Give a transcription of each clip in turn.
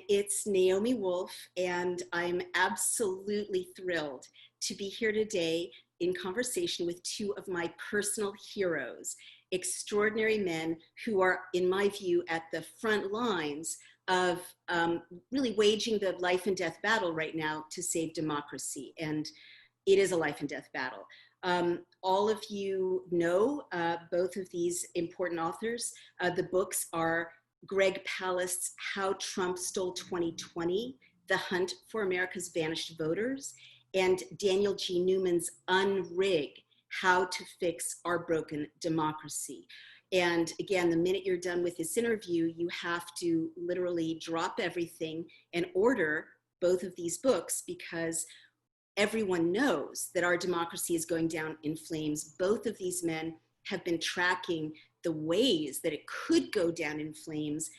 It's Naomi Wolf, and I'm absolutely thrilled to be here today in conversation with two of my personal heroes, extraordinary men who are, in my view, at the front lines of really waging the life and death battle right now to save democracy. And it is a life and death battle. All of you know both of these important authors. The books are Greg Palast's How Trump Stole 2020, The Hunt for America's Vanished Voters, and Daniel G. Newman's Unrig, How to Fix Our Broken Democracy. And again, the minute you're done with this interview, you have to literally drop everything and order both of these books, because everyone knows that our democracy is going down in flames. Both of these men have been tracking the ways that it could go down in flames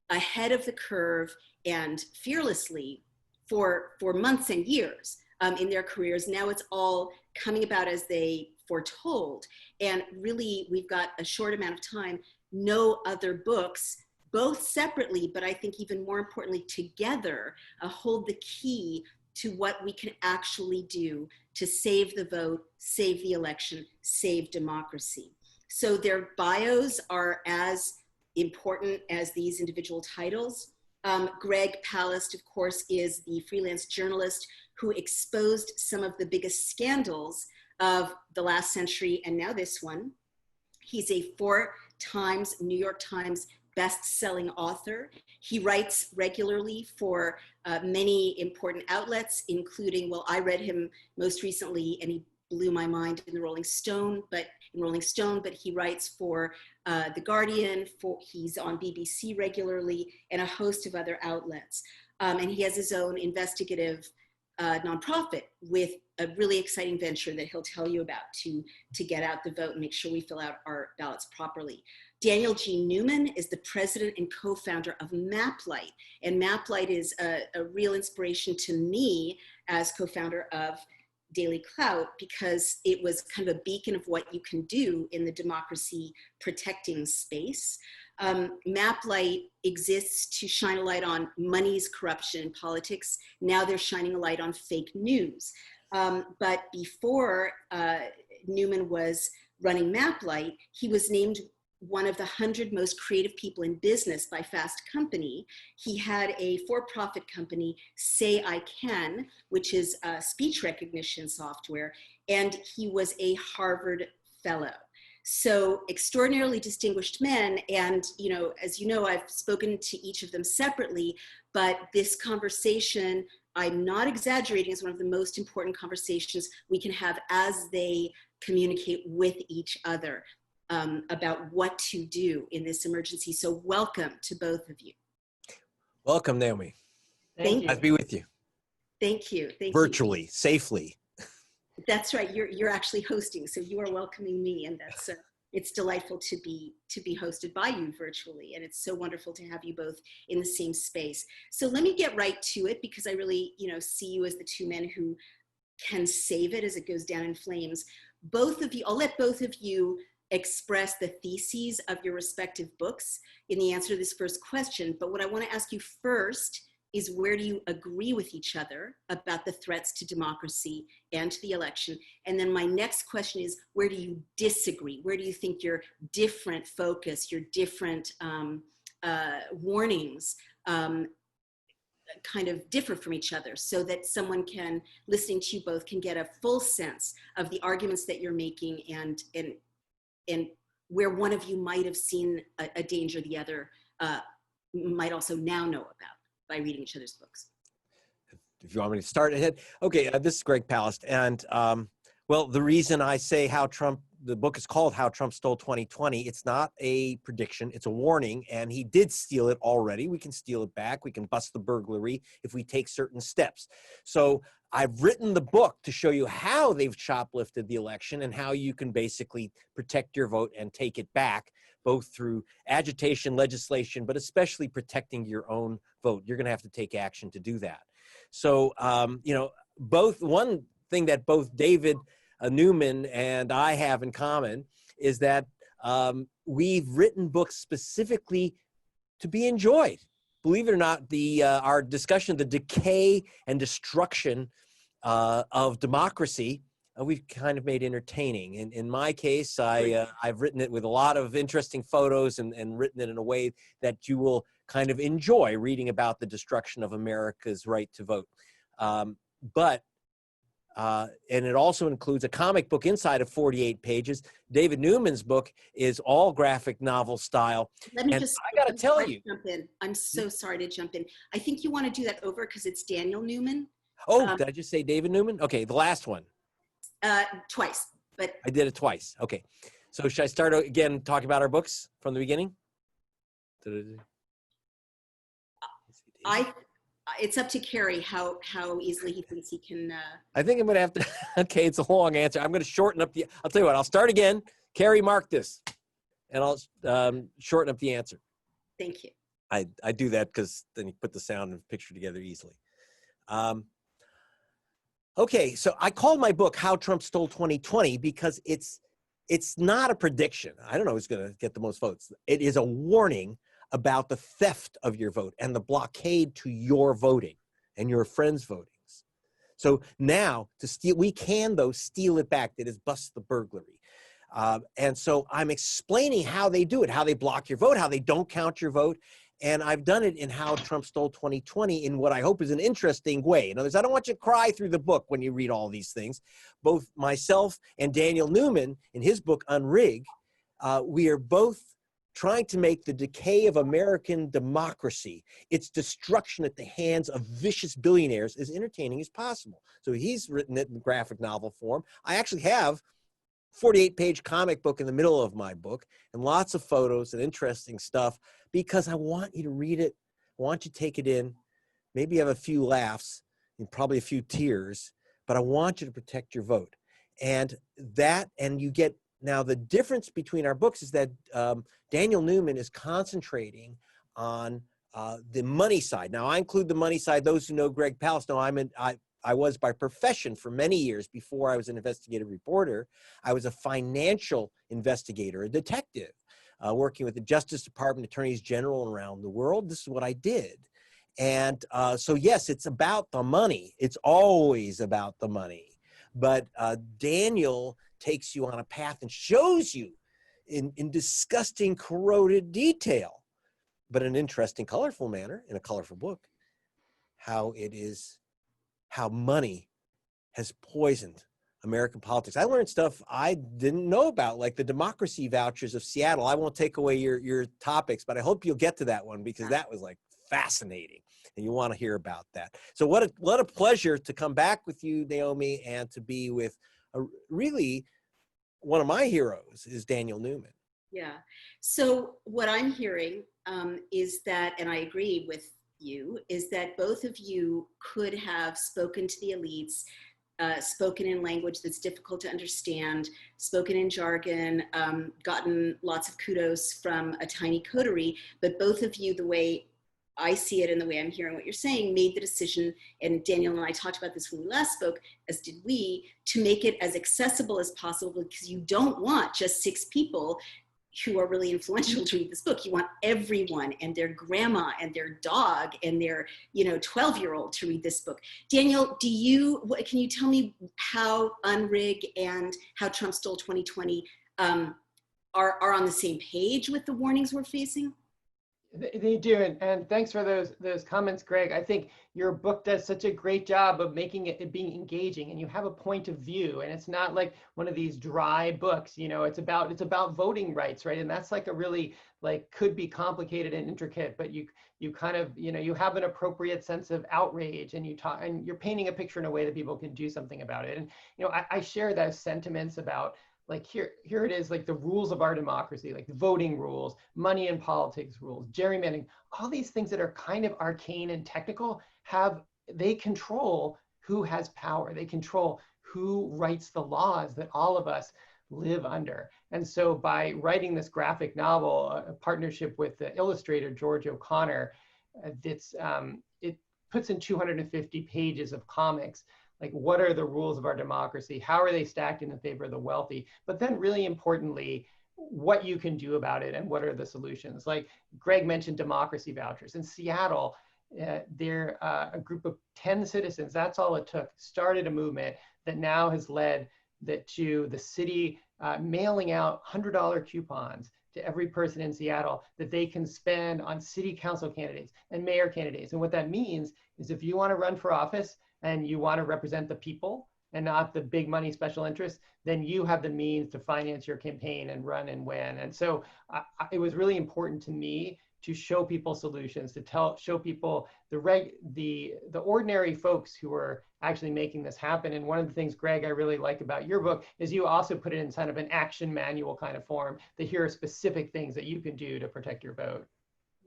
ahead of the curve and fearlessly for months and years in their careers. Now it's all coming about as they foretold. And really, we've got a short amount of time. No other books, both separately, but I think even more importantly together, hold the key to what we can actually do to save the vote, save the election, save democracy. So their bios are as important as these individual titles. Greg Palast, of course, is the freelance journalist who exposed some of the biggest scandals of the last century and now this one. He's a 4 times New York Times best-selling author. He writes regularly for many important outlets, including, well, I read him most recently, and he blew my mind in Rolling Stone, but he writes for The Guardian, he's on BBC regularly, and a host of other outlets. And he has his own investigative nonprofit with a really exciting venture that he'll tell you about to get out the vote and make sure we fill out our ballots properly. Daniel G. Newman is the president and co-founder of MapLight. And MapLight is a real inspiration to me as co-founder of Daily Clout, because it was kind of a beacon of what you can do in the democracy protecting space. MapLight exists to shine a light on money's corruption in politics. Now they're shining a light on fake news. But before Newman was running MapLight, he was named one of the 100 most creative people in business by Fast Company. He had a for-profit company, Say I Can, which is speech recognition software, and he was a Harvard fellow. So extraordinarily distinguished men, and as you know, I've spoken to each of them separately, but this conversation, I'm not exaggerating, is one of the most important conversations we can have as they communicate with each other about what to do in this emergency. So welcome to both of you. Welcome, Naomi. Thank you. Nice to be with you. Thank you. Virtually, safely. That's right. You're actually hosting, so you are welcoming me, and that's it's delightful to be hosted by you virtually, and it's so wonderful to have you both in the same space. So let me get right to it, because I really see you as the two men who can save it as it goes down in flames. Both of you, I'll let both of you express the theses of your respective books in the answer to this first question. But what I want to ask you first is, where do you agree with each other about the threats to democracy and to the election? And then my next question is, where do you disagree? Where do you think your different focus, your different warnings kind of differ from each other, so that someone can, listening to you both, can get a full sense of the arguments that you're making and where one of you might have seen a danger the other might also now know about by reading each other's books. If you want me to start ahead. Okay, this is Greg Palast. And well, the reason I say the book is called How Trump Stole 2020, it's not a prediction, it's a warning. And he did steal it already. We can steal it back. We can bust the burglary if we take certain steps. So I've written the book to show you how they've shoplifted the election and how you can basically protect your vote and take it back, both through agitation, legislation, but especially protecting your own vote. You're going to have to take action to do that. So, one thing that both David Newman and I have in common is that we've written books specifically to be enjoyed. believe it or not, our discussion of the decay and destruction of democracy, we've kind of made entertaining. In my case, I've written it with a lot of interesting photos and written it in a way that you will kind of enjoy reading about the destruction of America's right to vote. And it also includes a comic book inside of 48 pages. David Newman's book is all graphic novel style. Let me and just, I got to tell you. jump in. I'm so sorry to jump in. I think you want to do that over because it's Daniel Newman. Oh, did I just say David Newman? Okay, the last one. Twice, but. I did it twice. Okay. So should I start again talking about our books from the beginning? It's up to Carrie how easily he thinks he can. I think I'm going to have to, okay, it's a long answer. I'm going to shorten up I'll tell you what, I'll start again. Carrie, mark this, and I'll shorten up the answer. Thank you. I do that because then you put the sound and picture together easily. Okay, so I called my book How Trump Stole 2020 because it's not a prediction. I don't know who's going to get the most votes. It is a warning about the theft of your vote and the blockade to your voting and your friends' votings. So now to steal, we can though steal it back. That is bust the burglary. And so I'm explaining how they do it, how they block your vote, how they don't count your vote. And I've done it in How Trump Stole 2020 in what I hope is an interesting way. In other words, I don't want you to cry through the book when you read all these things. Both myself and Daniel Newman, in his book, Unrig, we are both trying to make the decay of American democracy, its destruction at the hands of vicious billionaires, as entertaining as possible. So he's written it in graphic novel form. I actually have 48-page comic book in the middle of my book and lots of photos and interesting stuff because I want you to read it. I want you to take it in, maybe have a few laughs and probably a few tears, but I want you to protect your vote. And you get, now the difference between our books is that Daniel Newman is concentrating on the money side. Now I include the money side. Those who know Greg Palast know I was by profession for many years before I was an investigative reporter. I was a financial investigator, a detective, working with the Justice Department, attorneys general around the world. This is what I did. And so yes, it's about the money. It's always about the money. But Daniel takes you on a path and shows you in disgusting, corroded detail, but in an interesting, colorful manner, in a colorful book, how money has poisoned American politics. I learned stuff I didn't know about, like the democracy vouchers of Seattle. I won't take away your topics, but I hope you'll get to that one because that was like fascinating and you want to hear about that. So what a pleasure to come back with you, Naomi, and to be with really one of my heroes is Daniel Newman. Yeah. So what I'm hearing is that, and I agree with you, is that both of you could have spoken to the elites, spoken in language that's difficult to understand, spoken in jargon, gotten lots of kudos from a tiny coterie, but both of you, the way I see it and the way I'm hearing what you're saying, made the decision, and Daniel and I talked about this when we last spoke, as did we, to make it as accessible as possible because you don't want just 6 people who are really influential to read this book. You want everyone and their grandma and their dog and their 12-year-old to read this book. Daniel, can you tell me how Unrig and How Trump Stole 2020 are on the same page with the warnings we're facing? They do, and thanks for those comments, Greg. I think your book does such a great job of making it being engaging, and you have a point of view, and it's not like one of these dry books. It's about voting rights, right? And that's like a really could be complicated and intricate, but you kind of you have an appropriate sense of outrage, and you're painting a picture in a way that people can do something about it. And I share those sentiments about. Here it is, the rules of our democracy, the voting rules, money and politics rules, gerrymandering, all these things that are kind of arcane and technical they control who has power. They control who writes the laws that all of us live under. And so by writing this graphic novel, a partnership with the illustrator, George O'Connor, it puts in 250 pages of comics. What are the rules of our democracy? How are they stacked in favor of the wealthy? But then really importantly, what you can do about it and what are the solutions. Like Greg mentioned democracy vouchers. In Seattle, they're a group of 10 citizens, that's all it took, started a movement that now has led to the city mailing out $100 coupons to every person in Seattle that they can spend on city council candidates and mayor candidates. And what that means is if you want to run for office and you want to represent the people and not the big money special interests, then you have the means to finance your campaign and run and win. And so it was really important to me to show people solutions, to show people the ordinary folks who are actually making this happen. And one of the things, Greg, I really like about your book is you also put it in kind of an action manual kind of form, that here are specific things that you can do to protect your vote.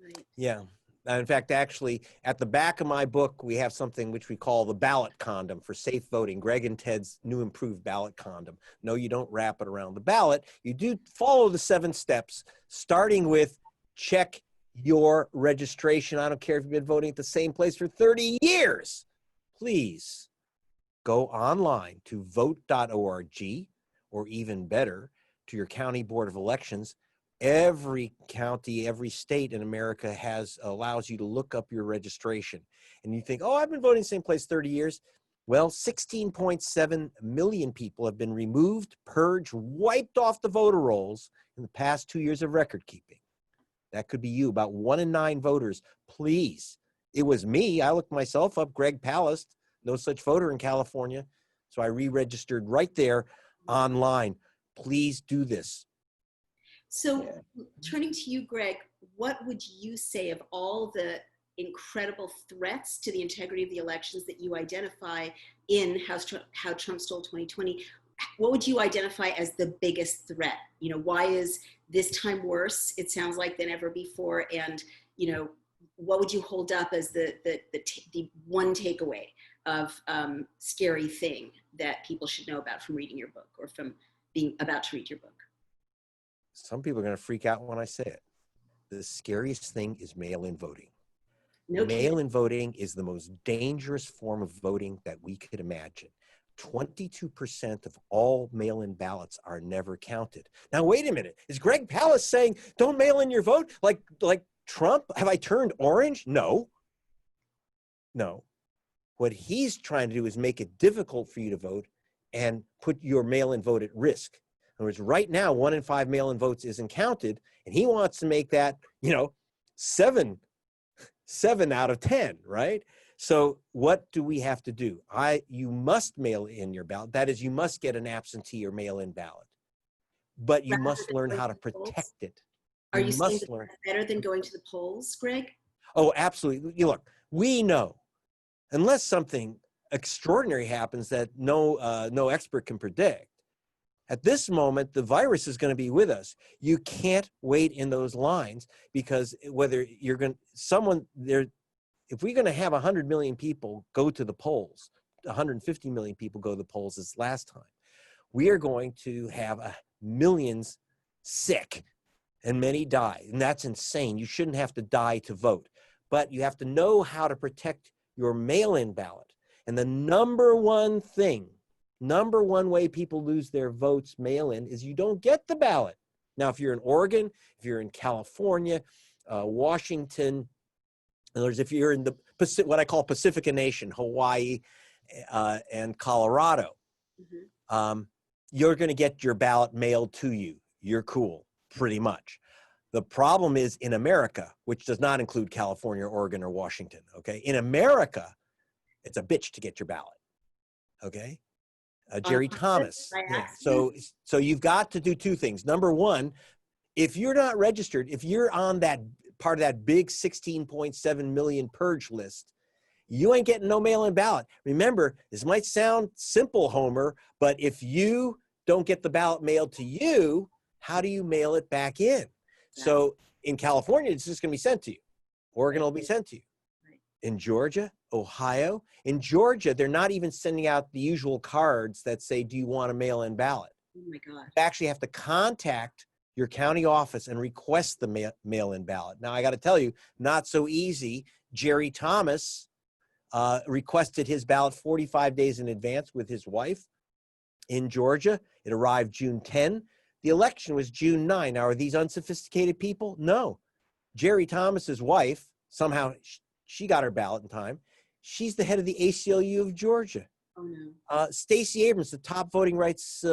Right. Yeah. In fact, actually, at the back of my book, we have something which we call the ballot condom for safe voting. Greg and Ted's new improved ballot condom. No, you don't wrap it around the ballot. You do follow the 7 steps, starting with check your registration. I don't care if you've been voting at the same place for 30 years. Please go online to vote.org, or even better, to your county board of elections. Every county, every state in America allows you to look up your registration. And you think, oh, I've been voting the same place 30 years. Well, 16.7 million people have been removed, purged, wiped off the voter rolls in the past 2 years of record keeping. That could be you, about 1 in 9 voters. Please. It was me. I looked myself up, Greg Palast, no such voter in California. So I re-registered right there online. Please do this. So turning to you, Greg, what would you say of all the incredible threats to the integrity of the elections that you identify in How Trump Stole 2020? What would you identify as the biggest threat? You know, why is this time worse, it sounds like, than ever before? And, you know, what would you hold up as the one takeaway of scary thing that people should know about from reading your book, or from being about to read your book? Some people are going to freak out when I say it. The scariest thing is mail-in voting. No kidding. Mail-in voting is the most dangerous form of voting that we could imagine. 22% of all mail-in ballots are never counted. Now, wait a minute. Is Greg Palast saying, don't mail in your vote? Like Trump? Have I turned orange? No. No. What he's trying to do is make it difficult for you to vote and put your mail-in vote at risk. In other words, right now, 1 in 5 mail-in votes isn't counted, and he wants to make that, 7 out of 10, right? So what do we have to do? You must mail in your ballot. That is, you must get an absentee or mail-in ballot, but you must learn how to protect it. Are you saying that that's better than going to the polls, Greg? Oh, absolutely. Look, we know, unless something extraordinary happens that no expert can predict, at this moment, the virus is going to be with us. You can't wait in those lines, because whether you're going if we're going to have 100 million people go to the polls, 150 million people go to the polls this last time, we are going to have millions sick and many die. And that's insane. You shouldn't have to die to vote, but you have to know how to protect your mail-in ballot. And the number one way people lose their votes mail-in is you don't get the ballot. Now, if you're in Oregon, if you're in California, Washington, in other words, if you're in what I call Pacifica Nation, Hawaii and Colorado, you're going to get your ballot mailed to you. You're cool, pretty much. The problem is in America, which does not include California, Oregon, or Washington, okay? In America, it's a bitch to get your ballot, okay? Jerry Thomas. Yeah. So you've got to do 2 things. Number one, if you're not registered, if you're on that part of that big 16.7 million purge list, you ain't getting no mail-in ballot. Remember, this might sound simple, Homer, but if you don't get the ballot mailed to you, how do you mail it back in? Yeah. So in California, it's just going to be sent to you. Oregon will be sent to you. In Georgia, Ohio. In Georgia, they're not even sending out the usual cards that say, do you want a mail-in ballot? Oh my God. You actually have to contact your county office and request the mail-in ballot. Now, I got to tell you, not so easy. Jerry Thomas requested his ballot 45 days in advance with his wife in Georgia. It arrived June 10. The election was June 9. Now, are these unsophisticated people? No. Jerry Thomas's wife, somehow she got her ballot in time. She's the head of the ACLU of Georgia. Oh, no. Stacey Abrams, the top voting rights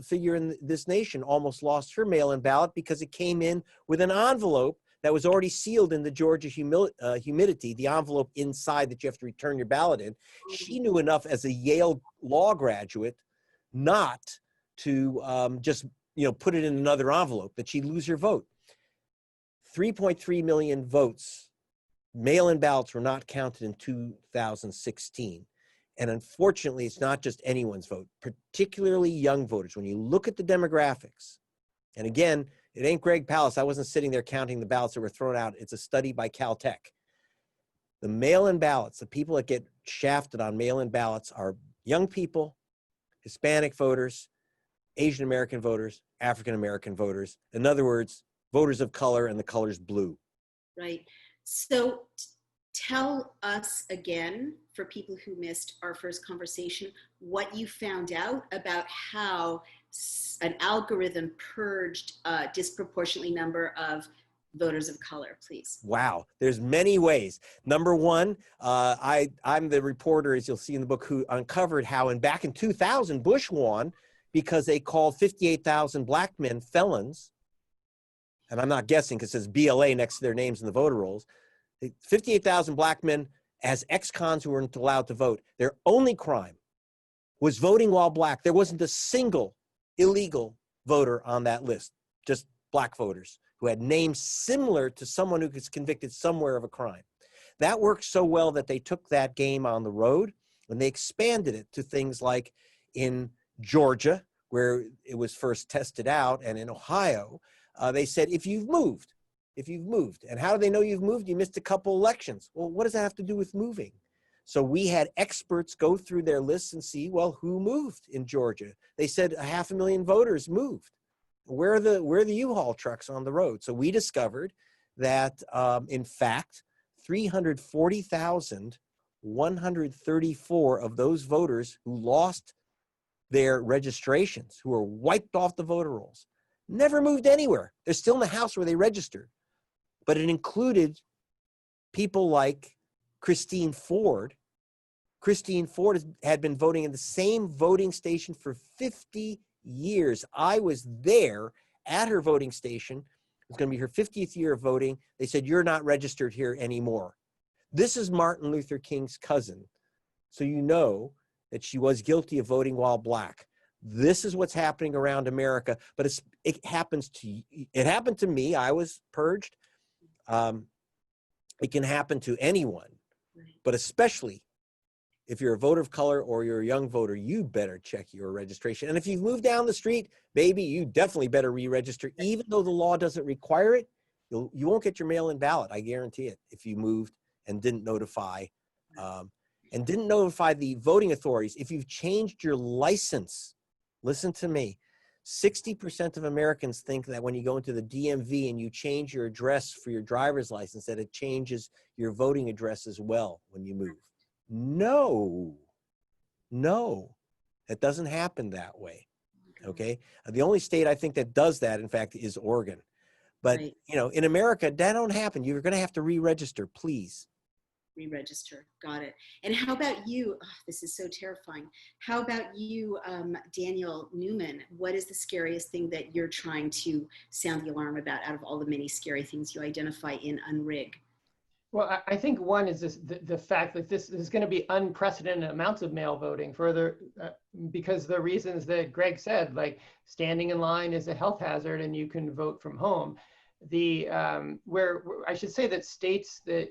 figure in this nation, almost lost her mail-in ballot because it came in with an envelope that was already sealed in the Georgia humidity, the envelope inside that you have to return your ballot in. She knew enough as a Yale law graduate not to just put it in another envelope, that she'd lose her vote. 3.3 million votes, mail-in ballots were not counted in 2016. And unfortunately, it's not just anyone's vote, particularly young voters. When you look at the demographics, and again, it ain't Greg Palast. I wasn't sitting there counting the ballots that were thrown out. It's a study by Caltech. The mail-in ballots, the people that get shafted on mail-in ballots are young people, Hispanic voters, Asian American voters, African American voters. In other words, voters of color, and the color's blue. Right. So tell us again, for people who missed our first conversation, what you found out about how an algorithm purged a disproportionately number of voters of color, please. Wow, there's many ways. Number one, I'm the reporter, as you'll see in the book, who uncovered how back in 2000, Bush won because they called 58,000 black men felons. And I'm not guessing because it says BLA next to their names in the voter rolls. 58,000 black men as ex-cons who weren't allowed to vote. Their only crime was voting while black. There wasn't a single illegal voter on that list, just black voters who had names similar to someone who was convicted somewhere of a crime. That worked so well that they took that game on the road and they expanded it to things like in Georgia, where it was first tested out, and in Ohio, they said, if you've moved, and how do they know you've moved? You missed a couple elections. Well, what does that have to do with moving? So we had experts go through their lists and see, well, who moved in Georgia? They said 500,000 voters moved. Where are the U-Haul trucks on the road? So we discovered that, in fact, 340,134 of those voters who lost their registrations, who were wiped off the voter rolls, never moved anywhere. They're still in the house where they registered. But it included people like Christine Ford. Christine Ford had been voting in the same voting station for 50 years. I was there at her voting station. It's going to be her 50th year of voting. They said, you're not registered here anymore. This is Martin Luther King's cousin. So you know that she was guilty of voting while black. This is what's happening around America, but it happened to me. I was purged. It can happen to anyone, but especially if you're a voter of color or you're a young voter, you better check your registration. And if you've moved down the street, baby, you definitely better re-register. Even though the law doesn't require it, you won't get your mail-in ballot. I guarantee it. If you moved and didn't notify the voting authorities. If you've changed your license, listen to me. 60% of Americans think that when you go into the DMV and you change your address for your driver's license, that it changes your voting address as well when you move. No, it doesn't happen that way. Okay. The only state I think that does that, in fact, is Oregon. But, Right. In America, that don't happen. You're going to have to re-register, please. Re-register. Got it. And how about you? Oh, this is so terrifying. How about you, Daniel Newman? What is the scariest thing that you're trying to sound the alarm about out of all the many scary things you identify in Unrig? Well, I think one is the fact that this is going to be unprecedented amounts of mail voting further because the reasons that Greg said, like standing in line is a health hazard and you can vote from home. Where I should say that states that,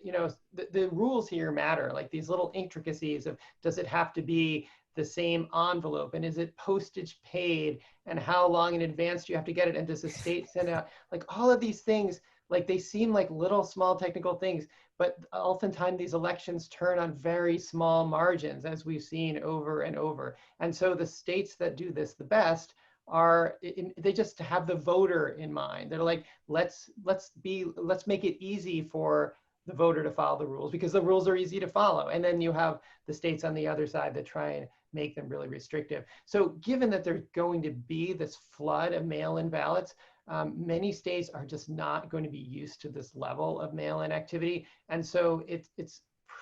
the rules here matter, like these little intricacies of, does it have to be the same envelope, and is it postage paid, and how long in advance do you have to get it, and does the state send out, like all of these things, like they seem like little small technical things, but oftentimes these elections turn on very small margins, as we've seen over and over. And so the states that do this the best they just have the voter in mind. They're like, let's make it easy for the voter to follow the rules because the rules are easy to follow. And then you have the states on the other side that try and make them really restrictive. So given that there's going to be this flood of mail-in ballots, many states are just not going to be used to this level of mail-in activity. And so it's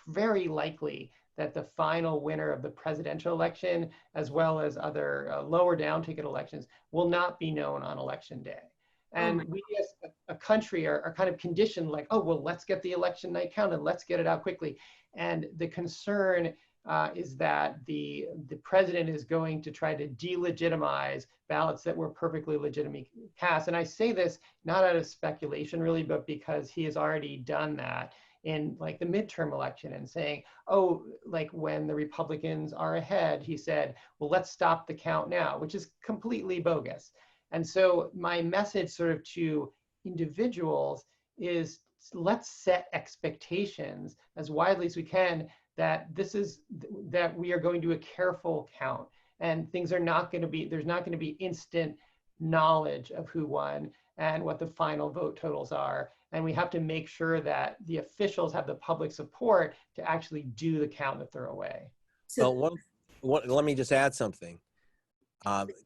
very likely that the final winner of the presidential election, as well as other lower down ticket elections, will not be known on election day. And we as a country are kind of conditioned like, oh, well, let's get the election night counted, let's get it out quickly. And the concern is that the president is going to try to delegitimize ballots that were perfectly legitimately cast. And I say this not out of speculation really, but because he has already done that in like the midterm election and saying, oh, like when the Republicans are ahead, he said, well, let's stop the count now, which is completely bogus. And so my message sort of to individuals is let's set expectations as widely as we can that that we are going to do a careful count, and things are not going to be, there's not going to be instant knowledge of who won and what the final vote totals are. And we have to make sure that the officials have the public support to actually do the count that they're away. So let me just add something.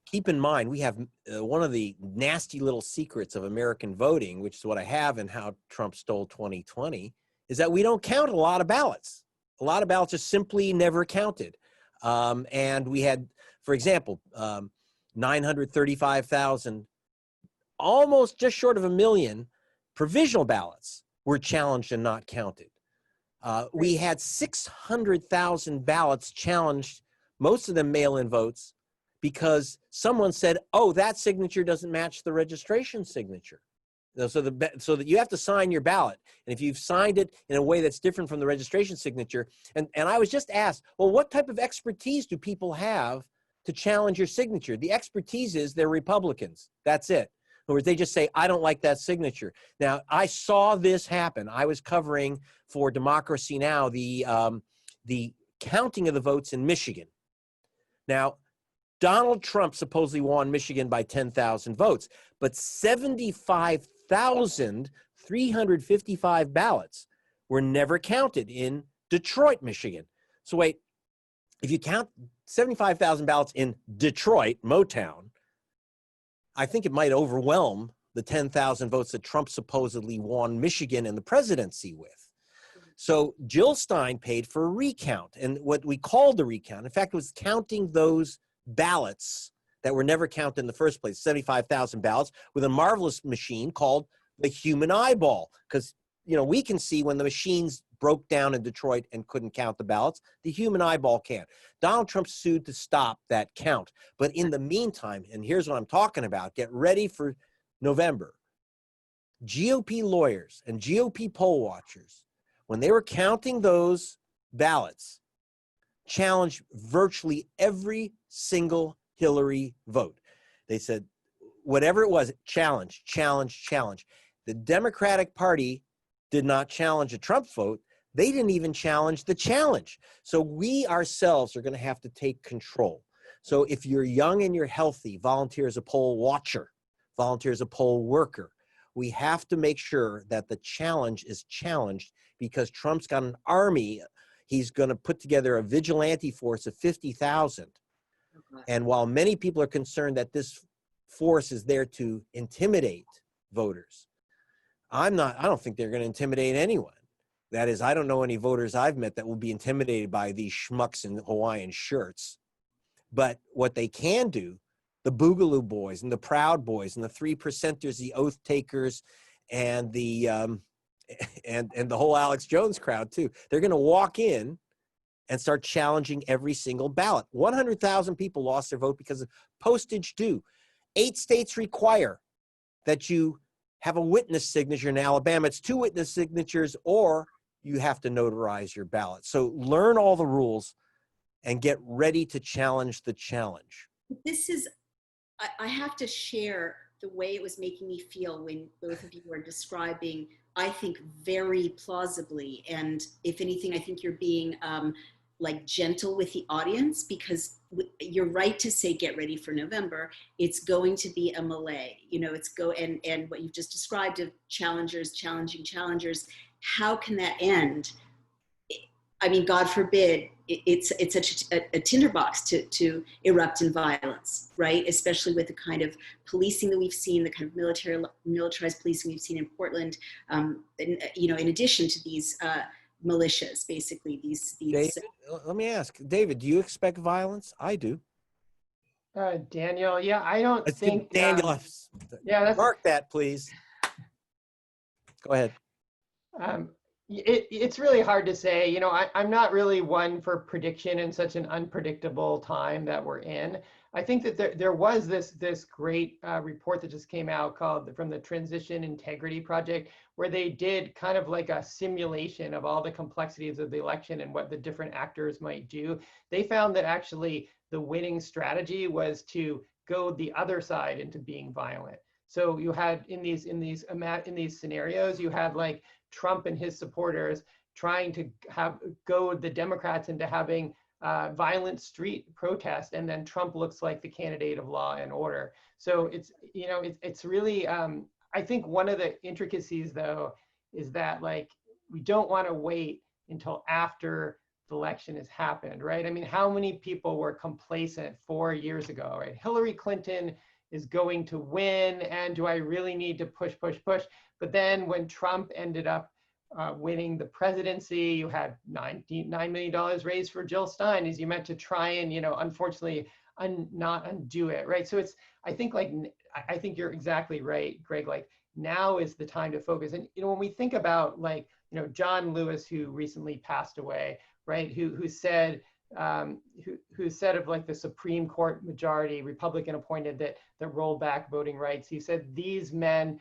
Keep in mind, we have one of the nasty little secrets of American voting, which is what I have in How Trump Stole 2020, is that we don't count a lot of ballots. A lot of ballots are simply never counted. And we had, for example, 935,000, almost just short of 1 million provisional ballots were challenged and not counted. We had 600,000 ballots challenged, most of them mail-in votes, because someone said, oh, that signature doesn't match the registration signature. So that you have to sign your ballot. And if you've signed it in a way that's different from the registration signature, and I was just asked, well, what type of expertise do people have to challenge your signature? The expertise is they're Republicans. That's it. In other words, they just say, I don't like that signature. Now, I saw this happen. I was covering for Democracy Now! The counting of the votes in Michigan. Now, Donald Trump supposedly won Michigan by 10,000 votes, but 75,355 ballots were never counted in Detroit, Michigan. So wait, if you count 75,000 ballots in Detroit, Motown, I think it might overwhelm the 10,000 votes that Trump supposedly won Michigan in the presidency with. So Jill Stein paid for a recount, and what we called the recount, in fact, was counting those ballots that were never counted in the first place, 75,000 ballots, with a marvelous machine called the human eyeball. Because, you know, we can see when the machines broke down in Detroit and couldn't count the ballots. The human eyeball can't. Donald Trump sued to stop that count. But in the meantime, and here's what I'm talking about, get ready for November. GOP lawyers and GOP poll watchers, when they were counting those ballots, challenged virtually every single Hillary vote. They said, whatever it was, challenge, challenge, challenge. The Democratic Party did not challenge a Trump vote. They didn't even challenge the challenge. So we ourselves are going to have to take control. So if you're young and you're healthy, volunteer as a poll watcher, volunteer as a poll worker. We have to make sure that the challenge is challenged, because Trump's got an army. He's going to put together a vigilante force of 50,000. And while many people are concerned that this force is there to intimidate voters, I don't think they're going to intimidate anyone. That is, I don't know any voters I've met that will be intimidated by these schmucks in Hawaiian shirts. But what they can do, the Boogaloo Boys and the Proud Boys and the 3%ers, the Oath Takers, and the and the whole Alex Jones crowd too, they're going to walk in and start challenging every single ballot. 100,000 people lost their vote because of postage due. 8 states require that you have a witness signature. In Alabama, it's 2 witness signatures, or you have to notarize your ballot. So learn all the rules and get ready to challenge the challenge. This is, I have to share the way it was making me feel when both of you were describing, I think, very plausibly. And if anything, I think you're being like gentle with the audience, because you're right to say, get ready for November. It's going to be a melee, you know, and what you've just described of challengers, challenging challengers, how can that end? I mean, God forbid, it's such a tinderbox to erupt in violence, right? Especially with the kind of policing that we've seen, the kind of militarized policing we've seen in Portland, in addition to these militias, basically these. David, let me ask, David, do you expect violence? I do. Daniel, yeah, I don't think. Daniel, mark that, please. Go ahead. It's really hard to say. You know, I'm not really one for prediction in such an unpredictable time that we're in. I think that there was this great report that just came out called from the Transition Integrity Project, where they did kind of like a simulation of all the complexities of the election and what the different actors might do. They found that actually the winning strategy was to go the other side into being violent. So you had in these scenarios, you had like Trump and his supporters trying to goad the Democrats into having violent street protest, and then Trump looks like the candidate of law and order. So it's really I think one of the intricacies though is that like we don't want to wait until after the election has happened, right? I mean, how many people were complacent 4 years ago, right? Hillary Clinton is going to win, and do I really need to push? But then when Trump ended up winning the presidency, you had $9 million raised for Jill Stein, as you meant to try and, unfortunately not undo it, right? So I think you're exactly right, Greg. Like now is the time to focus. And, when we think about like, John Lewis, who recently passed away, right? Who said of like the Supreme Court majority, Republican appointed, that rolled back voting rights. He said these men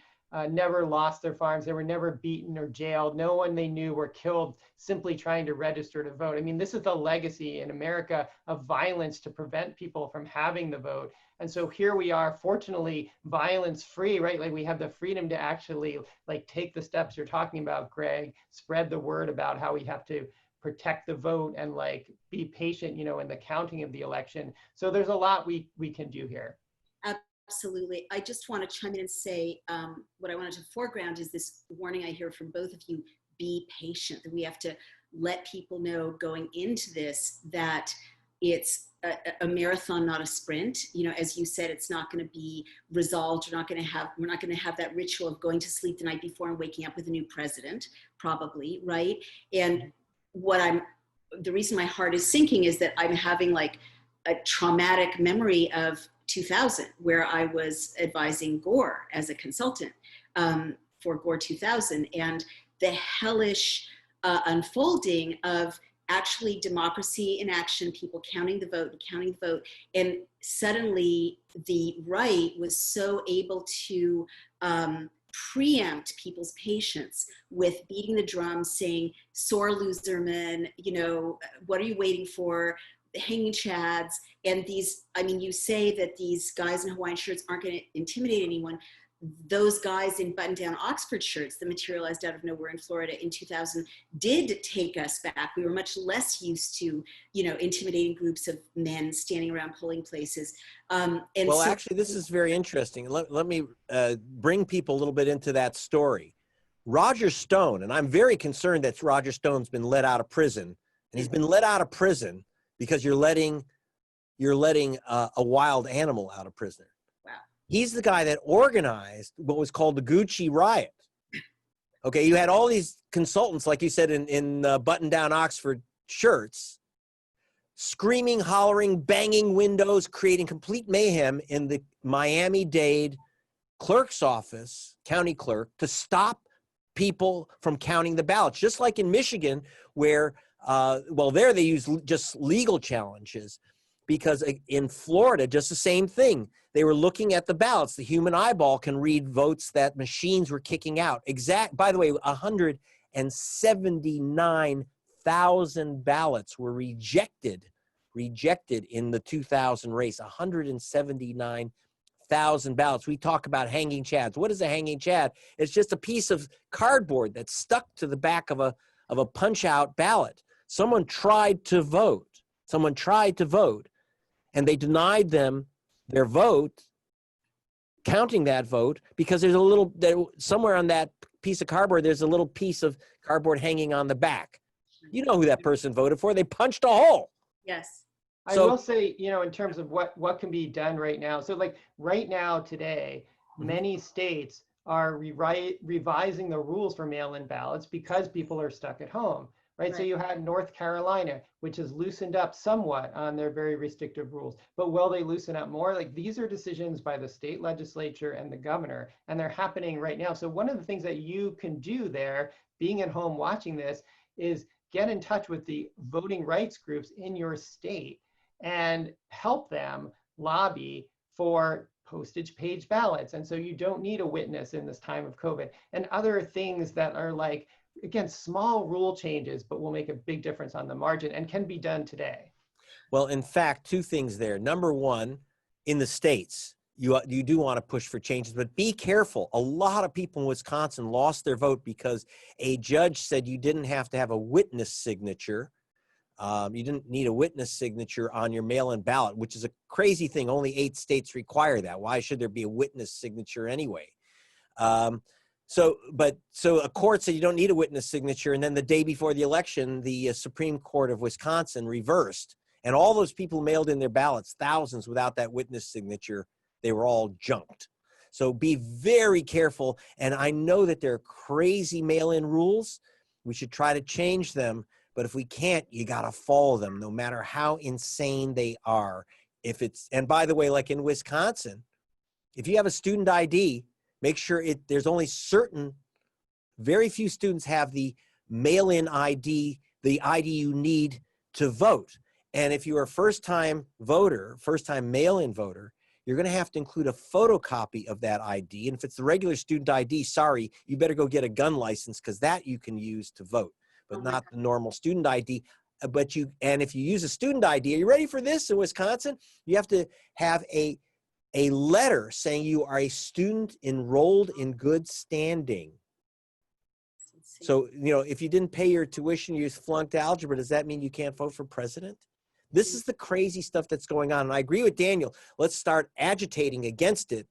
never lost their farms. They were never beaten or jailed. No one they knew were killed simply trying to register to vote. I mean, this is the legacy in America of violence to prevent people from having the vote. And so here we are, fortunately, violence free, right? Like we have the freedom to actually like take the steps you're talking about, Greg, spread the word about how we have to protect the vote and like be patient, in the counting of the election. So there's a lot we can do here. Absolutely. I just want to chime in and say what I wanted to foreground is this warning I hear from both of you: be patient. That we have to let people know going into this that it's a marathon, not a sprint. As you said, it's not going to be resolved. We're not going to have that ritual of going to sleep the night before and waking up with a new president, probably, right? And the reason my heart is sinking is that I'm having like a traumatic memory of 2000, where I was advising Gore as a consultant for Gore 2000, and the hellish unfolding of actually democracy in action, people counting the vote, and suddenly the right was so able to preempt people's patience with beating the drum, saying, sore loser men, what are you waiting for? Hanging chads. And you say that these guys in Hawaiian shirts aren't going to intimidate anyone. Those guys in button-down Oxford shirts that materialized out of nowhere in Florida in 2000 did take us back. We were much less used to, intimidating groups of men standing around polling places. Actually, this is very interesting. Let me bring people a little bit into that story. Roger Stone, and I'm very concerned that Roger Stone's been let out of prison, and he's been let out of prison because you're letting a wild animal out of prison. Wow. He's the guy that organized what was called the Gucci riot. Okay, you had all these consultants, like you said, in button-down Oxford shirts, screaming, hollering, banging windows, creating complete mayhem in the Miami-Dade clerk's office, county clerk, to stop people from counting the ballots. Just like in Michigan, where there they use just legal challenges, because in Florida, just the same thing. They were looking at the ballots. The human eyeball can read votes that machines were kicking out. By the way, 179,000 ballots were rejected in the 2000 race. 179,000 ballots. We talk about hanging chads. What is a hanging chad? It's just a piece of cardboard that's stuck to the back of a punch-out ballot. Someone tried to vote, and they denied them their vote, counting that vote, because somewhere on that piece of cardboard, there's a little piece of cardboard hanging on the back. You know who that person voted for. They punched a hole. Yes. I will say, in terms of what can be done right now. So like right now today, many states are revising the rules for mail-in ballots because people are stuck at home, right? So you had North Carolina, which has loosened up somewhat on their very restrictive rules. But will they loosen up more? Like these are decisions by the state legislature and the governor, and they're happening right now. So one of the things that you can do there, being at home watching this, is get in touch with the voting rights groups in your state and help them lobby for postage page ballots. And so you don't need a witness in this time of COVID, and other things that are like, again, small rule changes, but will make a big difference on the margin and can be done today. Well, in fact, two things there. Number one, in the states, you do want to push for changes, but be careful. A lot of people in Wisconsin lost their vote because a judge said you didn't have to have a witness signature. You didn't need a witness signature on your mail-in ballot, which is a crazy thing. Only 8 states require that. Why should there be a witness signature anyway? So a court said you don't need a witness signature, and then the day before the election, the Supreme Court of Wisconsin reversed, and all those people mailed in their ballots, thousands without that witness signature, they were all junked. So be very careful, and I know that there are crazy mail-in rules. We should try to change them. But if we can't, you got to follow them, no matter how insane they are. And by the way, like in Wisconsin, if you have a student ID, make sure there's only very few students have the mail-in ID, the ID you need to vote. And if you're a first-time mail-in voter, you're going to have to include a photocopy of that ID. And if it's the regular student ID, sorry, you better go get a gun license, because that you can use to vote, but not the normal student ID. And if you use a student ID, are you ready for this in Wisconsin? You have to have a letter saying you are a student enrolled in good standing. So, if you didn't pay your tuition, you flunked algebra, does that mean you can't vote for president? This is the crazy stuff that's going on. And I agree with Daniel. Let's start agitating against it.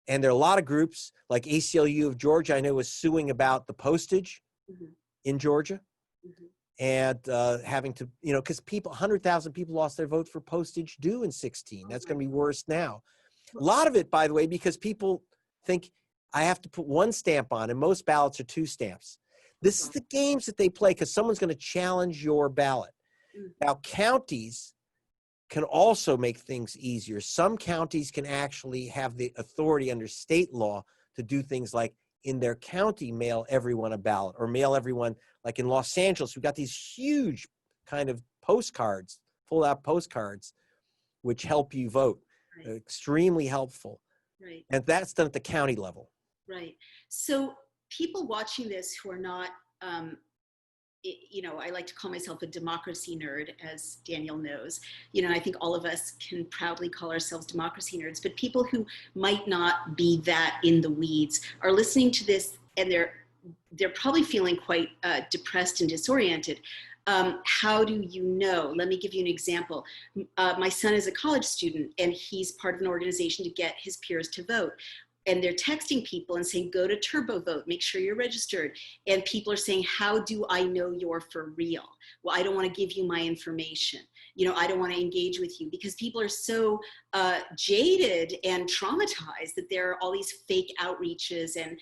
And there are a lot of groups like ACLU of Georgia, I know, is suing about the postage in Georgia, and having to, because 100,000 people lost their vote for postage due in 2016. That's going to be worse now. A lot of it, by the way, because people think I have to put one stamp on, and most ballots are 2 stamps. This is the games that they play because someone's going to challenge your ballot. Now, counties can also make things easier. Some counties can actually have the authority under state law to do things like, in their county, mail everyone a ballot, or mail everyone, like in Los Angeles, we've got these huge kind of postcards, pull-out postcards, which help you vote. Extremely helpful. Right. And that's done at the county level. Right. So people watching this who are not, I like to call myself a democracy nerd, as Daniel knows. I think all of us can proudly call ourselves democracy nerds, but people who might not be that in the weeds are listening to this, and they're probably feeling quite depressed and disoriented. How do you know? Let me give you an example. My son is a college student, and he's part of an organization to get his peers to vote. And they're texting people and saying, go to Turbo Vote, make sure you're registered. And people are saying, how do I know you're for real? Well, I don't want to give you my information. I don't want to engage with you, because people are so jaded and traumatized that there are all these fake outreaches and,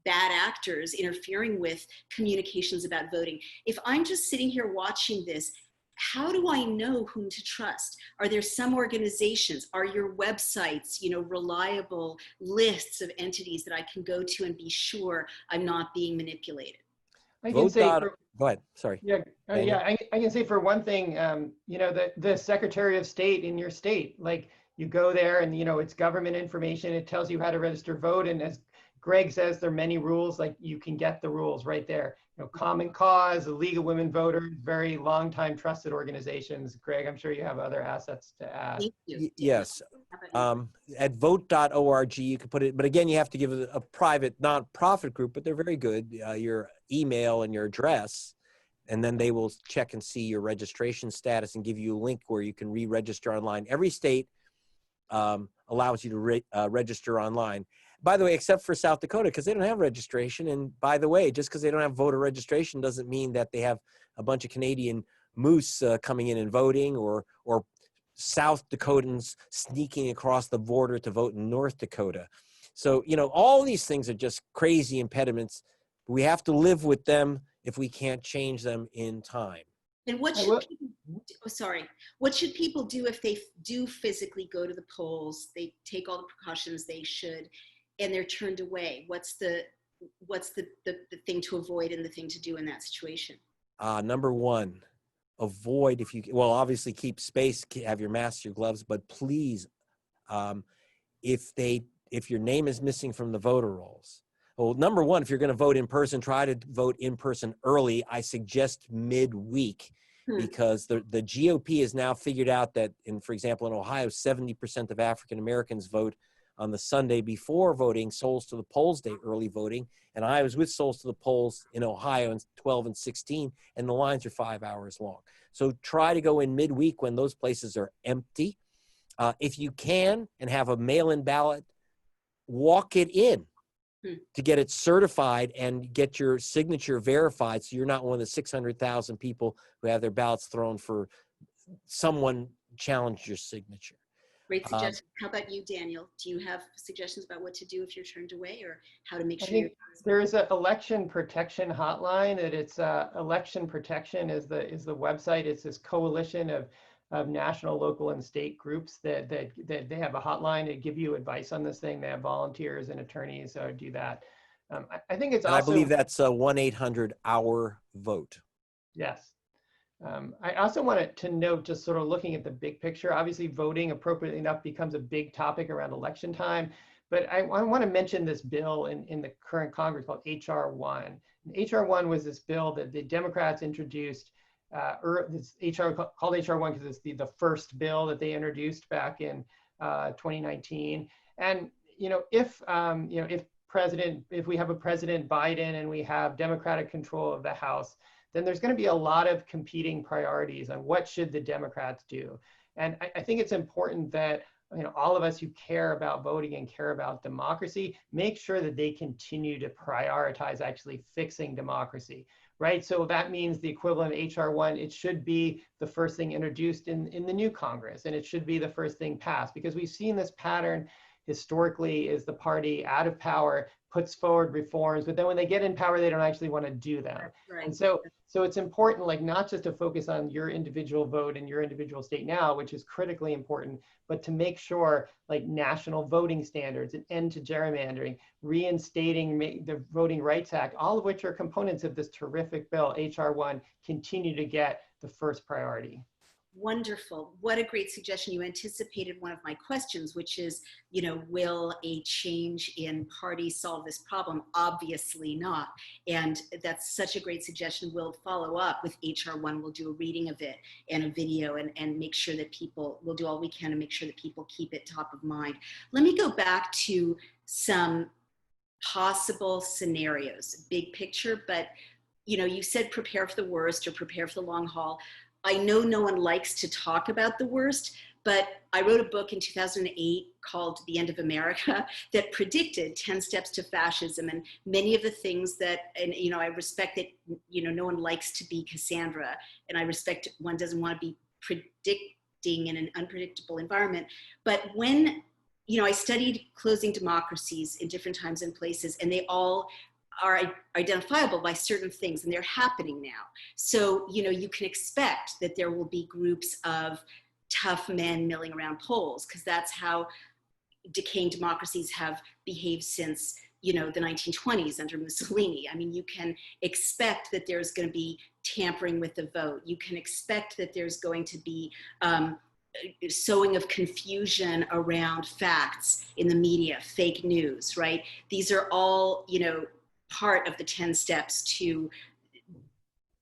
bad actors interfering with communications about voting. If I'm just sitting here watching this, how do I know whom to trust? Are there some organizations? Are your websites, reliable lists of entities that I can go to and be sure I'm not being manipulated? I can say go ahead. Sorry. Yeah, I can say for one thing, the Secretary of State in your state, like you go there and, it's government information. It tells you how to register vote. And as Greg says, there are many rules, like you can get the rules right there. Common Cause, the League of Women Voters, very long time trusted organizations. Greg, I'm sure you have other assets to add. Thank you. Yes. At vote.org, you can put it, but again, you have to give it a private nonprofit group, but they're very good. Your email and your address, and then they will check and see your registration status and give you a link where you can re-register online. Every state allows you to register online. by the way, except for South Dakota, because they don't have registration. And by the way, just because they don't have voter registration doesn't mean that they have a bunch of Canadian moose coming in and voting, or South Dakotans sneaking across the border to vote in North Dakota. So, you know, all these things are just crazy impediments. We have to live with them if we can't change them in time. And what should people do? Oh, sorry. What should people do if they do physically go to the polls? They take all the precautions they should, and they're turned away. What's the thing to avoid and the thing to do in that situation? Number one, avoid, if you, well, obviously keep space, have your masks, your gloves, but please, if your name is missing from the voter rolls, well, number one, if you're going to vote in person, try to vote in person early. I suggest midweek, because the GOP has now figured out that, for example, in Ohio, 70% of African Americans vote on the Sunday before voting, Souls to the Polls Day, early voting. And I was with Souls to the Polls in Ohio in 12 and 16, and the lines are 5 hours long. So try to go in midweek when those places are empty. If you can and have a mail-in ballot, walk it in to get it certified and get your signature verified, so you're not one of the 600,000 people who have their ballots thrown for someone challenged your signature. Great suggestion. How about you, Daniel? Do you have suggestions about what to do if you're turned away, or how to make sure you're... There's an election protection hotline. That it's election protection is the website. It's this coalition of national, local, and state groups that they have a hotline to give you advice on this thing. They have volunteers and attorneys do that. I think it's also, I believe that's 1-800-OUR-VOTE. Yes. I also wanted to note, just sort of looking at the big picture, obviously voting appropriately enough becomes a big topic around election time, but I want to mention this bill in the current Congress called H.R. 1. And H.R. 1 was this bill that the Democrats introduced, this HR called H.R. 1 because it's the first bill that they introduced back in 2019. And, if we have a President Biden and we have Democratic control of the House, then there's going to be a lot of competing priorities on what should the Democrats do. And I think it's important that all of us who care about voting and care about democracy make sure that they continue to prioritize actually fixing democracy, right? So that means the equivalent of H.R. 1, it should be the first thing introduced in the new Congress, and it should be the first thing passed, because we've seen this pattern historically. Is the party out of power puts forward reforms, but then when they get in power, they don't actually want to do them. Right. And so it's important, like, not just to focus on your individual vote in your individual state now, which is critically important, but to make sure, like, national voting standards, an end to gerrymandering, reinstating the Voting Rights Act, all of which are components of this terrific bill, H.R. 1, continue to get the first priority. Wonderful. What a great suggestion. You anticipated one of my questions, which is, will a change in party solve this problem? Obviously not. And that's such a great suggestion. We'll follow up with HR 1. We'll do a reading of it and a video, and make sure that we'll do all we can to make sure that people keep it top of mind. Let me go back to some possible scenarios, big picture, but you said prepare for the worst or prepare for the long haul. I know no one likes to talk about the worst, but I wrote a book in 2008 called The End of America that predicted 10 steps to fascism, and many of the things that, and I respect that, no one likes to be Cassandra, and I respect one doesn't want to be predicting in an unpredictable environment. But when, I studied closing democracies in different times and places, and they all are identifiable by certain things, and they're happening now. So, you can expect that there will be groups of tough men milling around polls, because that's how decaying democracies have behaved since, the 1920s under Mussolini. I mean, you can expect that there's going to be tampering with the vote. You can expect that there's going to be sowing of confusion around facts in the media, fake news, right? These are all, part of the 10 steps to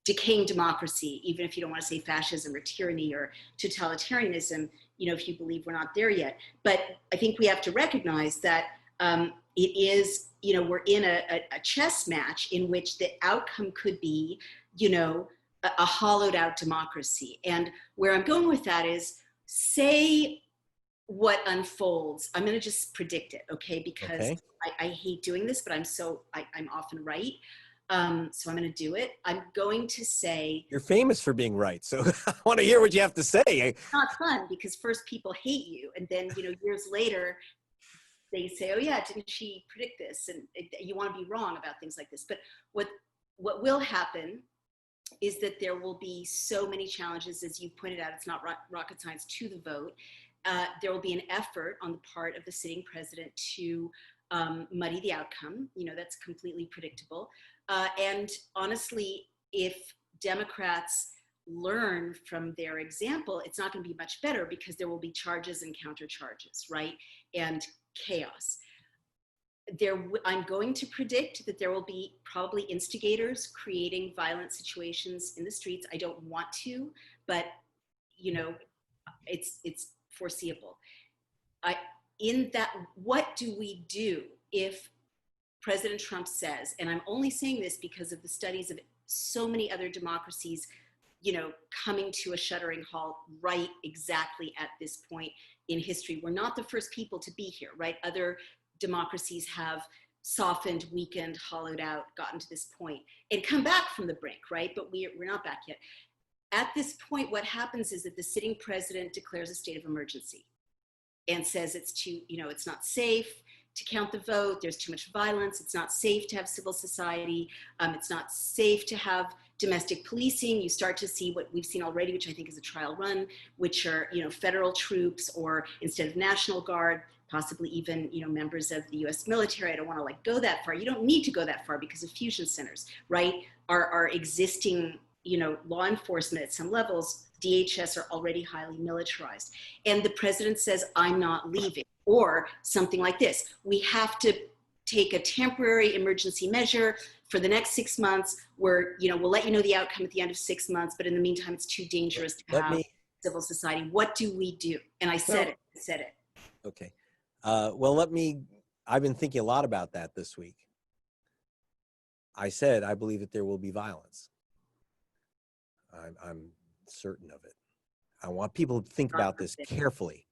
decaying democracy, even if you don't want to say fascism or tyranny or totalitarianism, if you believe we're not there yet. But I think we have to recognize that it is, we're in a chess match in which the outcome could be, a hollowed out democracy. And where I'm going with that is, say what unfolds. I'm going to just predict it, okay? Because Okay. I hate doing this, but I'm often right. So I'm going to do it. I'm going to say, You're famous for being right, so I want to hear what you have to say. it's not fun because first people hate you, and then, years later, they say, oh yeah, didn't she predict this? And you want to be wrong about things like this. But what will happen is that there will be so many challenges, as you pointed out, it's not rocket science, to the vote. There will be an effort on the part of the sitting president to muddy the outcome. That's completely predictable. And honestly, if Democrats learn from their example, it's not going to be much better because there will be charges and countercharges, right? And chaos. I'm going to predict that there will be probably instigators creating violent situations in the streets. I don't want to, but it's foreseeable. What do we do if President Trump says, and I'm only saying this because of the studies of so many other democracies, coming to a shuddering halt right exactly at this point in history. We're not the first people to be here, right? Other democracies have softened, weakened, hollowed out, gotten to this point, and come back from the brink, right? But we're not back yet. At this point, what happens is that the sitting president declares a state of emergency and says it's not safe to count the vote, there's too much violence, it's not safe to have civil society, it's not safe to have domestic policing. You start to see what we've seen already, which I think is a trial run, which are federal troops, or instead of National Guard, possibly even members of the U.S. military. I don't want to go that far. You don't need to go that far because of fusion centers, right? Our existing law enforcement at some levels, DHS, are already highly militarized. And the president says, I'm not leaving. Or something like this: we have to take a temporary emergency measure for the next 6 months, where we'll let you know the outcome at the end of 6 months, but in the meantime it's too dangerous to have civil society. What do we do? And I said it. Okay. I've been thinking a lot about that this week. I said I believe that there will be violence. I'm certain of it. I want people to think about this carefully.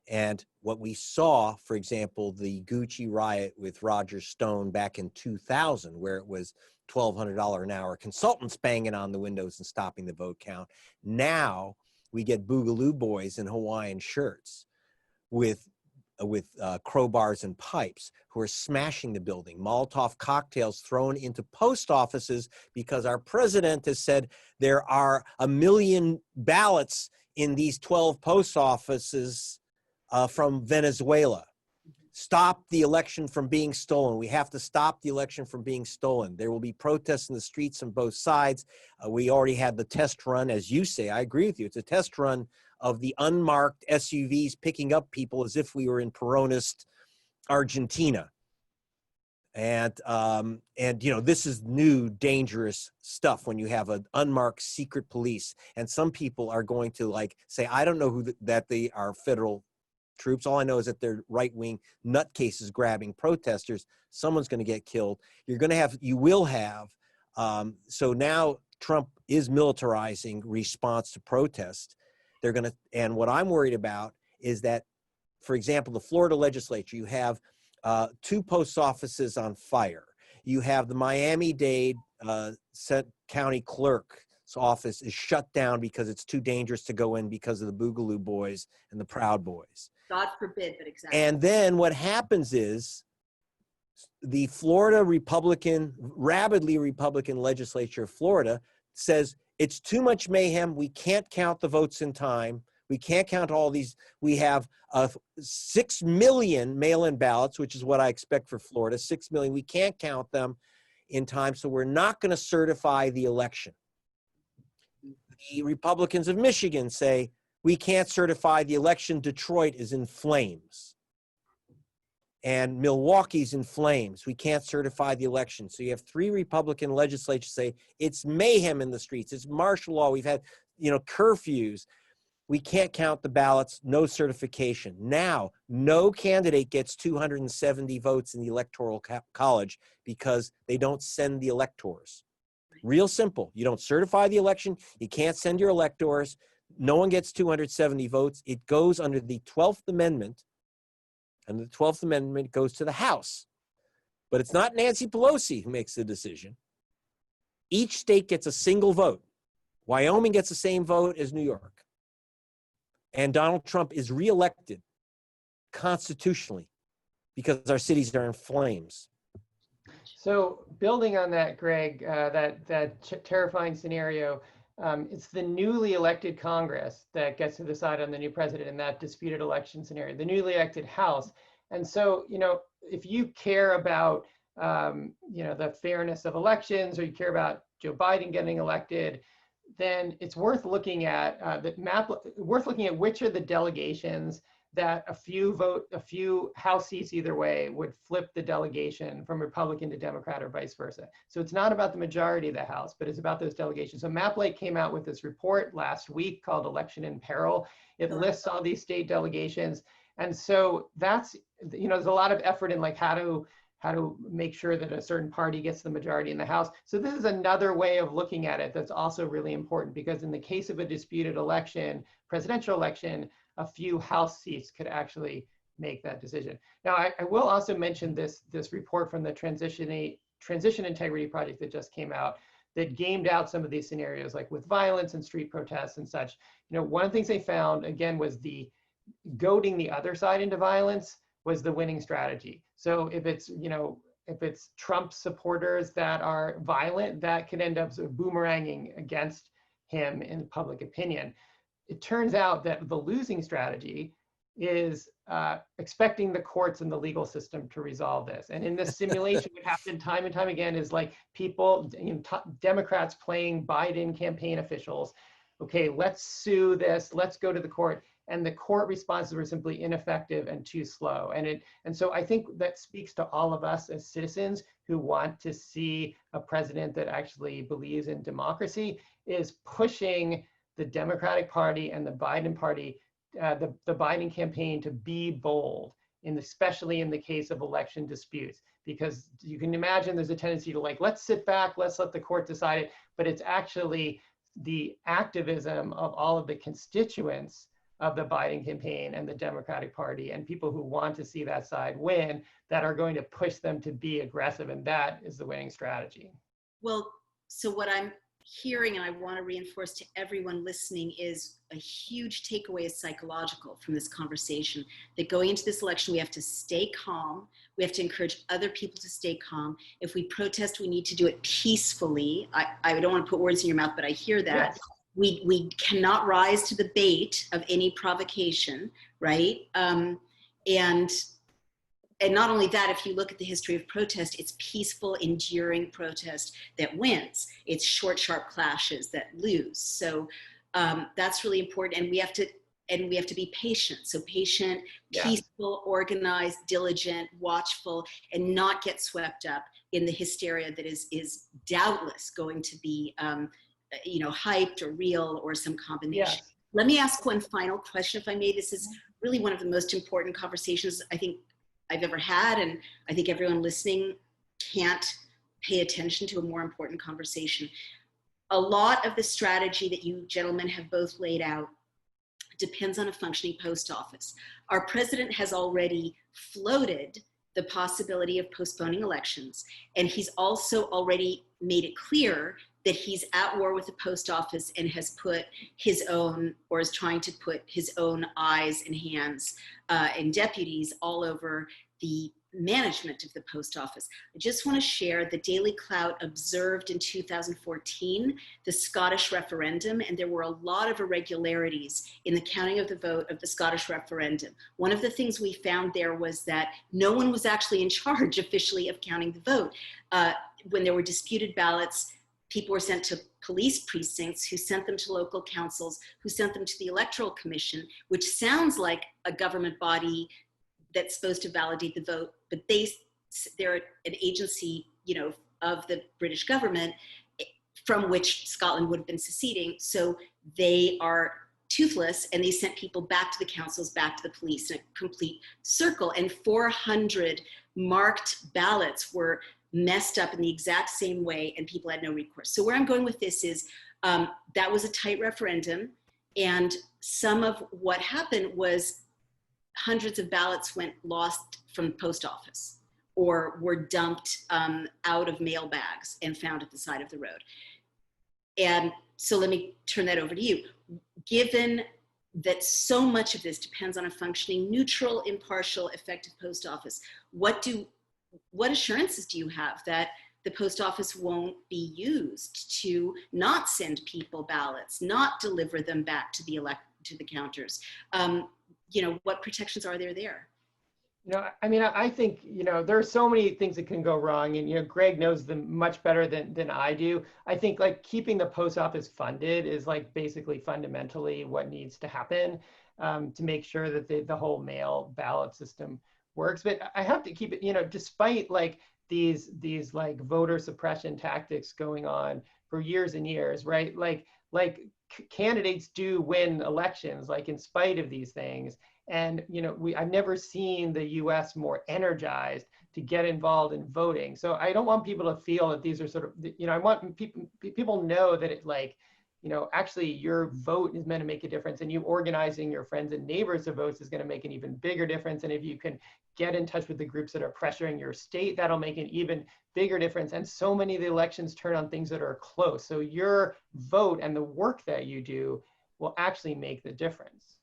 And what we saw, for example, the Gucci riot with Roger Stone back in 2000, where it was $1,200 an hour consultants banging on the windows and stopping the vote count. Now we get Boogaloo boys in Hawaiian shirts with crowbars and pipes who are smashing the building, Molotov cocktails thrown into post offices because our president has said there are 1 million ballots in these 12 post offices from Venezuela. Stop the election from being stolen. We have to stop the election from being stolen. There will be protests in the streets on both sides. We already had the test run, as you say. I agree with you. It's a test run of the unmarked SUVs picking up people as if we were in Peronist Argentina. And this is new, dangerous stuff when you have an unmarked secret police. And some people are going to say, I don't know that they are federal troops. All I know is that they're right-wing nutcases grabbing protesters. Someone's going to get killed. You will have. So now Trump is militarizing response to protest. And what I'm worried about is that, for example, the Florida legislature, you have 2 post offices on fire. You have the Miami-Dade county clerk's office is shut down because it's too dangerous to go in because of the Boogaloo boys and the Proud Boys. God forbid, but exactly. And then what happens is the Florida rabidly Republican legislature of Florida says it's too much mayhem. We can't count the votes in time. We can't count all these. We have 6 million mail-in ballots, which is what I expect for Florida, 6 million. We can't count them in time, so we're not going to certify the election. The Republicans of Michigan say, we can't certify the election. Detroit is in flames. And Milwaukee's in flames. We can't certify the election. So you have 3 Republican legislatures say it's mayhem in the streets. It's martial law. We've had, curfews. We can't count the ballots. No certification. Now, no candidate gets 270 votes in the Electoral College because they don't send the electors. Real simple. You don't certify the election. You can't send your electors. No one gets 270 votes. It goes under the 12th Amendment, and the 12th Amendment goes to the House. But it's not Nancy Pelosi who makes the decision. Each state gets a single vote. Wyoming gets the same vote as New York. And Donald Trump is reelected constitutionally because our cities are in flames. So building on that, Greg, that terrifying scenario, it's the newly elected Congress that gets to decide on the new president in that disputed election scenario, the newly elected House. And so, if you care about, the fairness of elections, or you care about Joe Biden getting elected, then it's worth looking at which are the delegations that a few House seats either way would flip the delegation from Republican to Democrat or vice versa. So it's not about the majority of the House, but it's about those delegations. So MapLake came out with this report last week called Election in Peril. It lists all these state delegations. And so that's, there's a lot of effort in like how to make sure that a certain party gets the majority in the House. So this is another way of looking at it that's also really important, because in the case of a disputed election, presidential election, a few House seats could actually make that decision. Now, I will also mention this report from the Transition Integrity Project that just came out that gamed out some of these scenarios, like with violence and street protests and such. One of the things they found, again, was the goading the other side into violence was the winning strategy. So if it's Trump supporters that are violent, that could end up sort of boomeranging against him in public opinion. It turns out that the losing strategy is expecting the courts and the legal system to resolve this. And in this simulation, what happened time and time again is like people, Democrats playing Biden campaign officials. Okay, let's sue this, let's go to the court. And the court responses were simply ineffective and too slow. And so I think that speaks to all of us as citizens who want to see a president that actually believes in democracy, is pushing the Democratic Party and the Biden party, the Biden campaign, to be bold, especially in the case of election disputes. Because you can imagine there's a tendency to let's sit back, let's let the court decide it. But it's actually the activism of all of the constituents of the Biden campaign and the Democratic Party and people who want to see that side win that are going to push them to be aggressive. And that is the winning strategy. Well, so what I'm hearing, and I want to reinforce to everyone listening, is a huge takeaway is psychological from this conversation, that going into this election, we have to stay calm. We have to encourage other people to stay calm. If we protest, we need to do it peacefully. I don't want to put words in your mouth, but I hear that. Yes. We cannot rise to the bait of any provocation, right? And not only that, if you look at the history of protest, it's peaceful, enduring protest that wins. It's short, sharp clashes that lose. So that's really important, and we have to be patient. So patient, peaceful, organized, diligent, watchful, and not get swept up in the hysteria that is doubtless going to be hyped or real or some combination. Yes. Let me ask one final question, if I may. This is really one of the most important conversations I think I've ever had, and I think everyone listening can't pay attention to a more important conversation. A lot of the strategy that you gentlemen have both laid out depends on a functioning post office. Our president has already floated the possibility of postponing elections, and he's also already made it clear that he's at war with the post office and has put his own, or is trying to put his own eyes and hands and deputies all over the management of the post office. I just want to share the Daily Clout observed in 2014 the Scottish referendum, and there were a lot of irregularities in the counting of the vote of the Scottish referendum. One of the things we found there was that no one was actually in charge officially of counting the vote. When there were disputed ballots, people were sent to police precincts, who sent them to local councils, who sent them to the Electoral Commission, which sounds like a government body that's supposed to validate the vote, but they're an agency, of the British government from which Scotland would have been seceding. So they are toothless, and they sent people back to the councils, back to the police, in a complete circle. And 400 marked ballots were messed up in the exact same way, and people had no recourse. So where I'm going with this is that was a tight referendum. And some of what happened was hundreds of ballots went lost from the post office or were dumped out of mail bags and found at the side of the road. And so let me turn that over to you. Given that so much of this depends on a functioning, neutral, impartial, effective post office, what assurances do you have that the post office won't be used to not send people ballots, not deliver them back to the counters? What protections are there? I mean, I think, there are so many things that can go wrong, and, Greg knows them much better than I do. I think like keeping the post office funded is like basically fundamentally what needs to happen to make sure that the whole mail ballot system works. But I have to keep it, despite like these like voter suppression tactics going on for years and years, right? Like candidates do win elections, like in spite of these things. And I've never seen the U.S. more energized to get involved in voting. So I don't want people to feel that these are sort of, I want people know that it like, actually your vote is meant to make a difference, and you organizing your friends and neighbors to vote is going to make an even bigger difference. And if you can get in touch with the groups that are pressuring your state, that'll make an even bigger difference. And so many of the elections turn on things that are close. So your vote and the work that you do will actually make the difference.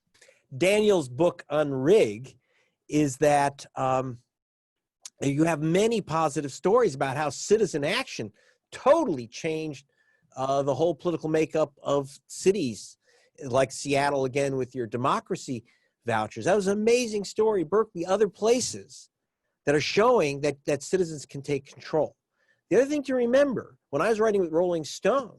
Daniel's book, Unrig, is that you have many positive stories about how citizen action totally changed the whole political makeup of cities, like Seattle, again, with your democracy vouchers. That was an amazing story. Berkeley, other places that are showing that citizens can take control. The other thing to remember, when I was writing with Rolling Stone,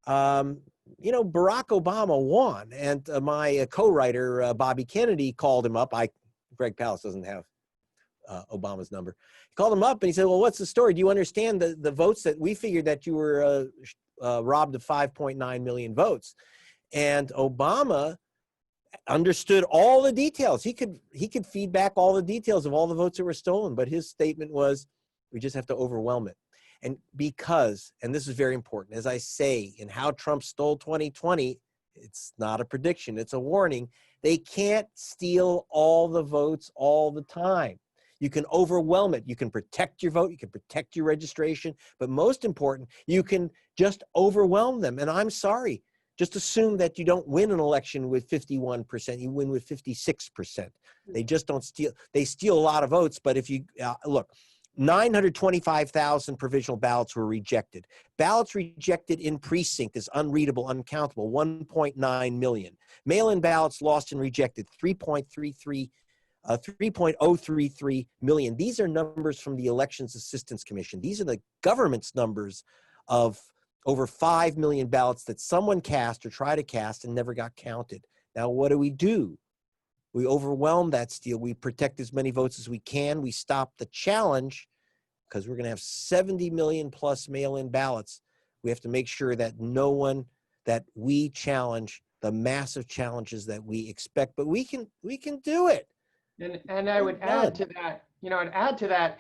Barack Obama won, and my co-writer, Bobby Kennedy, called him up. Greg Palast doesn't have Obama's number. He called him up and he said, well, what's the story? Do you understand the votes that we figured that you were robbed of 5.9 million votes? And Obama understood all the details. He could feed back all the details of all the votes that were stolen, but his statement was, we just have to overwhelm it. And because, and this is very important, as I say, in How Trump Stole 2020, it's not a prediction, it's a warning. They can't steal all the votes all the time. You can overwhelm it. You can protect your vote. You can protect your registration. But most important, you can just overwhelm them. And I'm sorry, just assume that you don't win an election with 51%. You win with 56%. They just don't steal. They steal a lot of votes. But if you look, 925,000 provisional ballots were rejected. Ballots rejected in precinct is unreadable, uncountable, 1.9 million. Mail-in ballots lost and rejected, 3.033 million. These are numbers from the Elections Assistance Commission. These are the government's numbers of over 5 million ballots that someone cast or tried to cast and never got counted. Now, what do? We overwhelm that steal. We protect as many votes as we can. We stop the challenge because we're going to have 70 million plus mail-in ballots. We have to make sure that that we challenge the massive challenges that we expect, but we can do it. And I would add to that,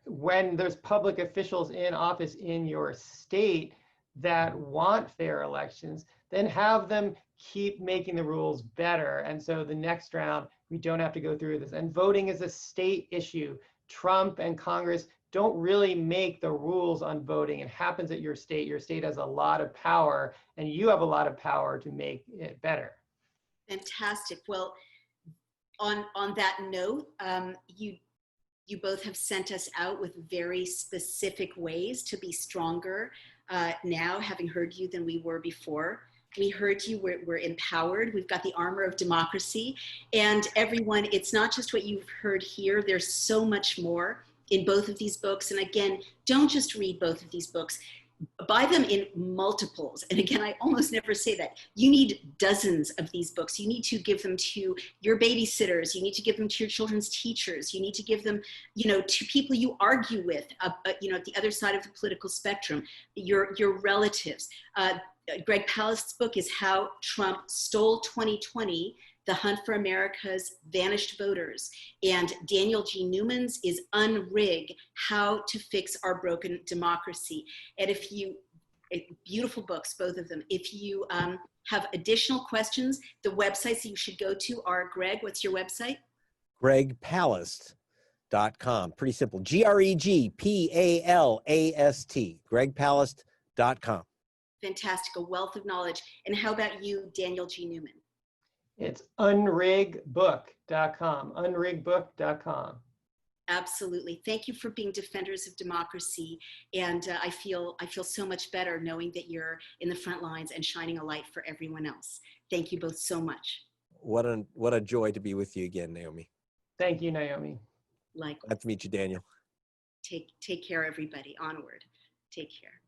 when there's public officials in office in your state that want fair elections, then have them keep making the rules better. And so the next round, we don't have to go through this. And voting is a state issue. Trump and Congress don't really make the rules on voting. It happens at your state. Your state has a lot of power, and you have a lot of power to make it better. Fantastic. Well, on that note, you both have sent us out with very specific ways to be stronger now, having heard you, than we were before. We heard you, we're empowered. We've got the armor of democracy. And everyone, it's not just what you've heard here. There's so much more in both of these books. And again, don't just read both of these books. Buy them in multiples. And again, I almost never say that. You need dozens of these books. You need to give them to your babysitters. You need to give them to your children's teachers. You need to give them, to people you argue with, at the other side of the political spectrum, your relatives. Greg Palast's book is How Trump Stole 2020, The Hunt for America's Vanished Voters. And Daniel G. Newman's is Unrig, How to Fix Our Broken Democracy. And if you Beautiful books, both of them. If you have additional questions, the websites that you should go to are, Greg, what's your website? GregPalast.com. Pretty simple. GregPalast. GregPalast.com. Fantastic, a wealth of knowledge. And how about you, Daniel G. Newman? It's unrigbook.com. Unrigbook.com. Absolutely. Thank you for being defenders of democracy. And I feel so much better knowing that you're in the front lines and shining a light for everyone else. Thank you both so much. What a joy to be with you again, Naomi. Thank you, Naomi. Likewise. Glad to meet you, Daniel. Take care, everybody. Onward. Take care.